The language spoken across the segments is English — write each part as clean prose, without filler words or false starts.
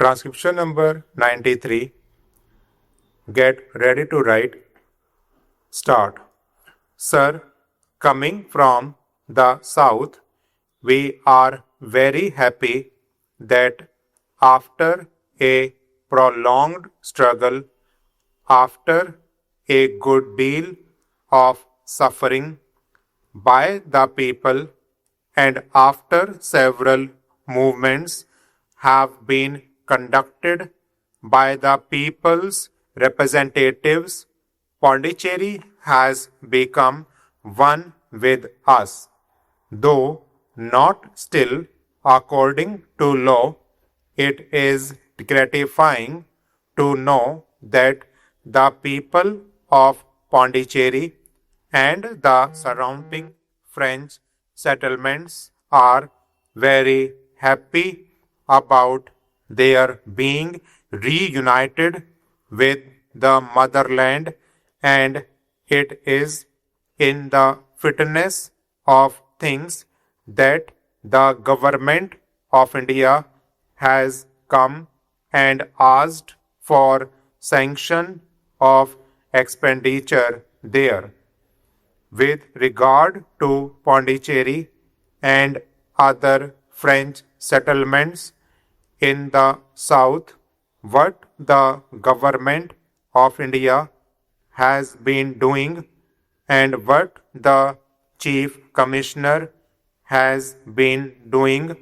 Transcription number 93. Get ready to write. Start. Sir, coming from the south, we are very happy that after a prolonged struggle, after a good deal of suffering by the people, and after several movements have been conducted by the people's representatives, Pondicherry has become one with us, though not still according to law. It is gratifying to know that the people of Pondicherry and the surrounding French settlements are very happy about their being reunited with the motherland, and it is in the fitness of things that the government of India has come and asked for sanction of expenditure there. With regard to Pondicherry and other French settlements in the south, what the government of India has been doing and what the Chief Commissioner has been doing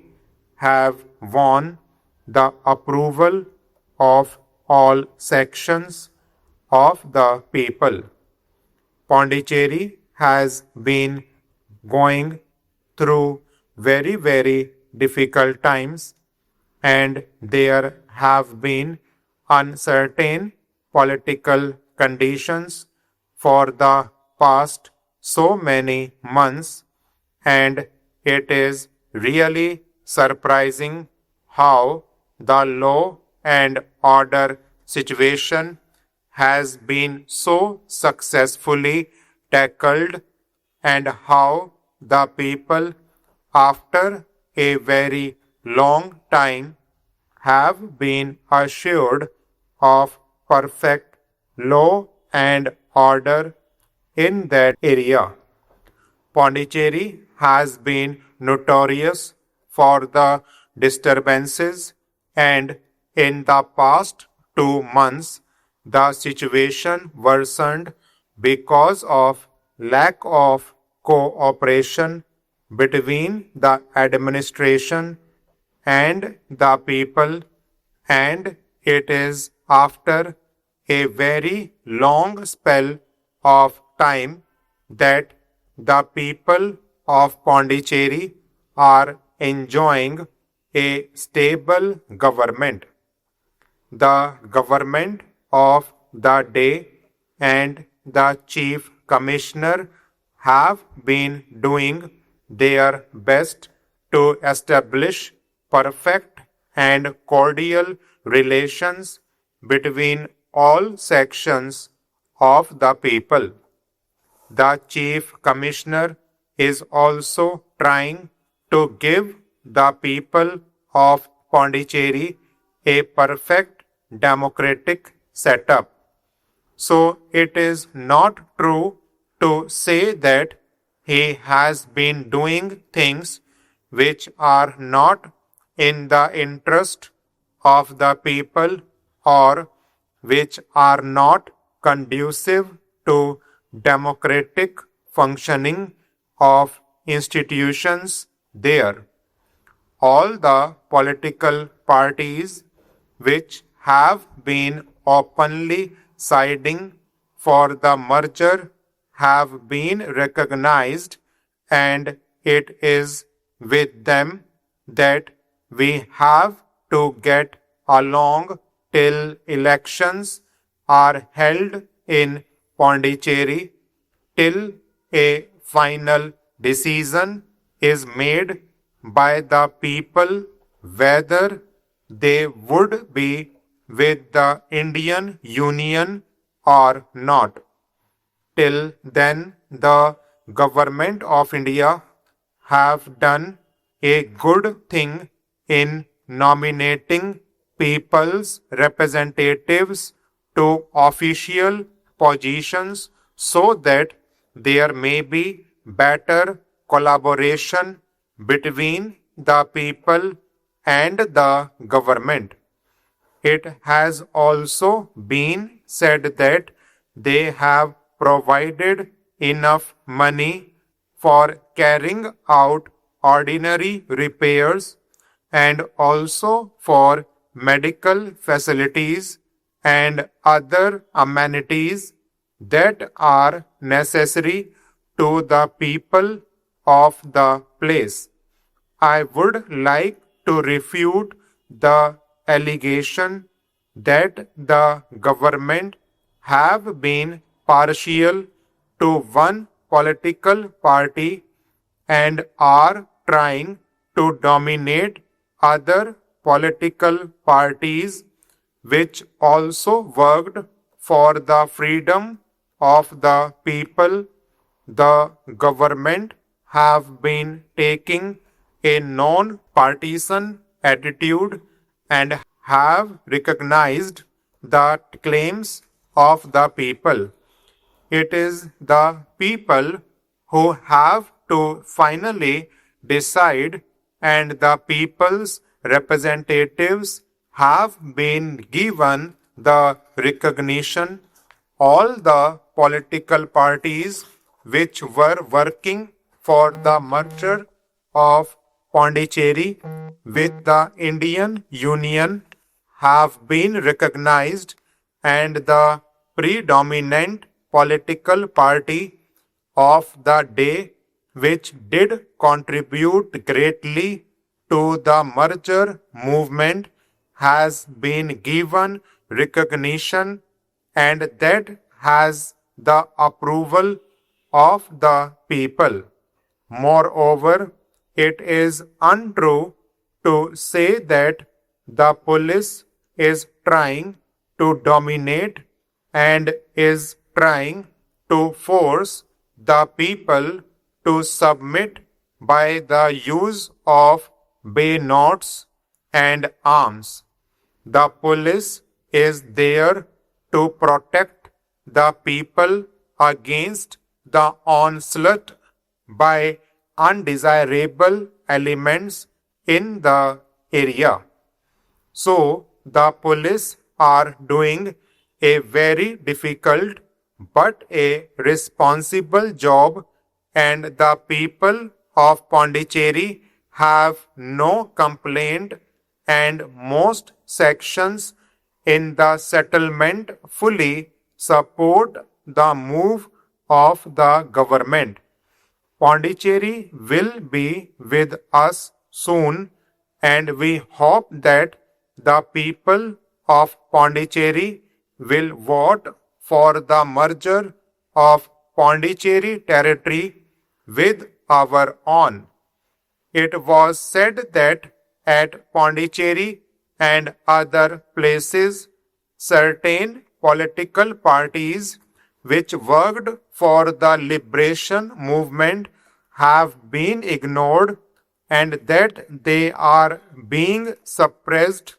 have won the approval of all sections of the people. Pondicherry has been going through very difficult times, and there have been uncertain political conditions for the past so many months, and it is really surprising how the law and order situation has been so successfully tackled, and how the people, after a very long time, have been assured of perfect law and order in that area. Pondicherry has been notorious for the disturbances, and in the past 2 months, the situation worsened because of lack of cooperation between the administration and the people, and it is after a very long spell of time that the people of Pondicherry are enjoying a stable government. The government of the day and the Chief Commissioner have been doing their best to establish perfect and cordial relations between all sections of the people. The Chief Commissioner is also trying to give the people of Pondicherry a perfect democratic setup. So it is not true to say that he has been doing things which are not in the interest of the people or which are not conducive to democratic functioning of institutions there. All the political parties which have been openly siding for the merger have been recognized, and it is with them that we have to get along till elections are held in Pondicherry, till a final decision is made by the people whether they would be with the Indian Union or not. Till then, the government of India have done a good thing in nominating people's representatives to official positions so that there may be better collaboration between the people and the government. It has also been said that they have provided enough money for carrying out ordinary repairs and also for medical facilities and other amenities that are necessary to the people of the place. I would like to refute the allegation that the government have been partial to one political party and are trying to dominate other political parties which also worked for the freedom of the people. The government have been taking a non-partisan attitude and have recognized the claims of the people. It is the people who have to finally decide, and the people's representatives have been given the recognition. All the political parties which were working for the merger of Pondicherry with the Indian Union have been recognized, and the predominant political party of the day which did contribute greatly to the merger movement has been given recognition, and that has the approval of the people. Moreover, it is untrue to say that the police is trying to dominate and is trying to force the people to submit by the use of bayonets and arms. The police is there to protect the people against the onslaught by undesirable elements in the area. So, the police are doing a very difficult but a responsible job, and the people of Pondicherry have no complaint, and most sections in the settlement fully support the move of the government. Pondicherry will be with us soon, and we hope that the people of Pondicherry will vote for the merger of Pondicherry territory with our own. It was said that at Pondicherry and other places, certain political parties which worked for the liberation movement have been ignored and that they are being suppressed.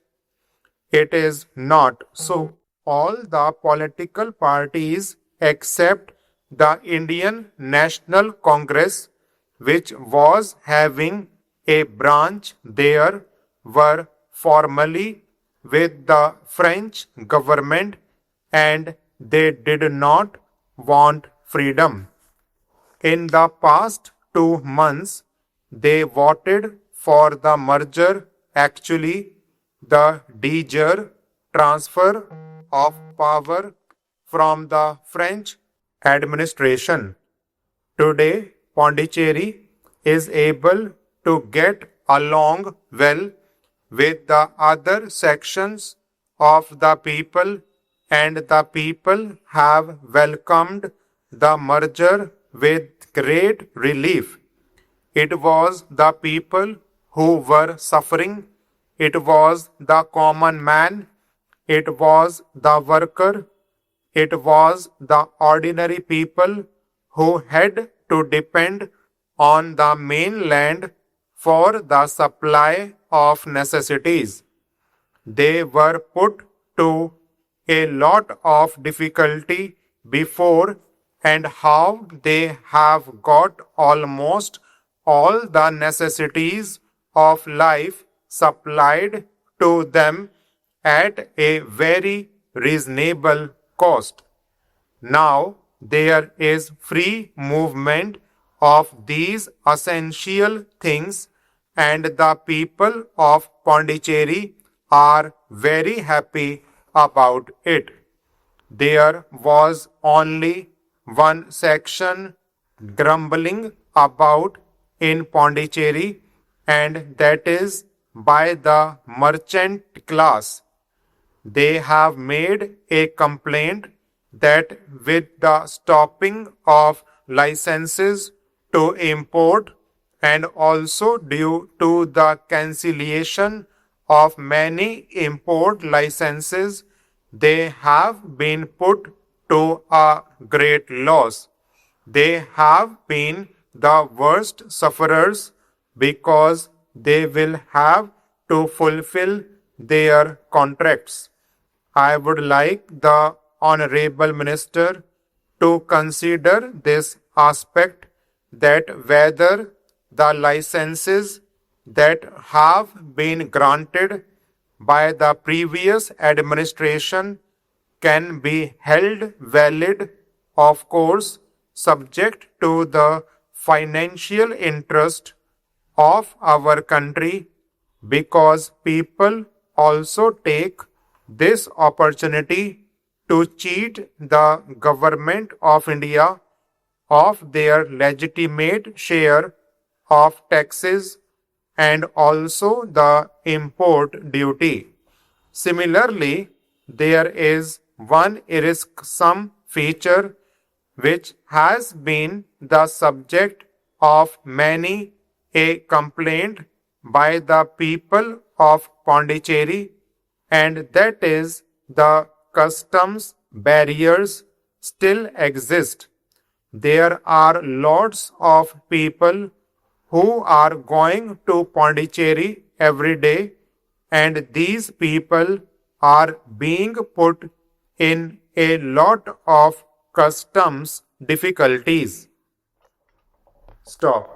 It is not so. All the political parties except the Indian National Congress, which was having a branch there, were formally with the French government, and they did not want freedom. In the past 2 months, they voted for the merger, actually the de jure transfer of power from the French administration. Today, Pondicherry is able to get along well with the other sections of the people, and the people have welcomed the merger with great relief. It was the people who were suffering. It was the common man. It was the worker. It was the ordinary people who had to depend on the mainland for the supply of necessities. they were put to a lot of difficulty before, and how they have got almost all the necessities of life supplied to them at a very reasonable cost. Now there is free movement of these essential things, and the people of Pondicherry are very happy about it. There was only one section grumbling about in Pondicherry, and that is by the merchant class. They have made a complaint that with the stopping of licenses to import, and also due to the cancellation of many import licenses, they have been put to a great loss. They have been the worst sufferers because they will have to fulfill their contracts. I would like the Honorable Minister to consider this aspect, that whether the licenses that have been granted by the previous administration can be held valid, of course, subject to the financial interest of our country, because people also take this opportunity to cheat the government of India of their legitimate share of taxes and also the import duty. Similarly, there is one irksome feature which has been the subject of many a complaint by the people of Pondicherry, and that is the customs barriers still exist. There are lots of people who are going to Pondicherry every day, and these people are being put in a lot of customs difficulties. Stop.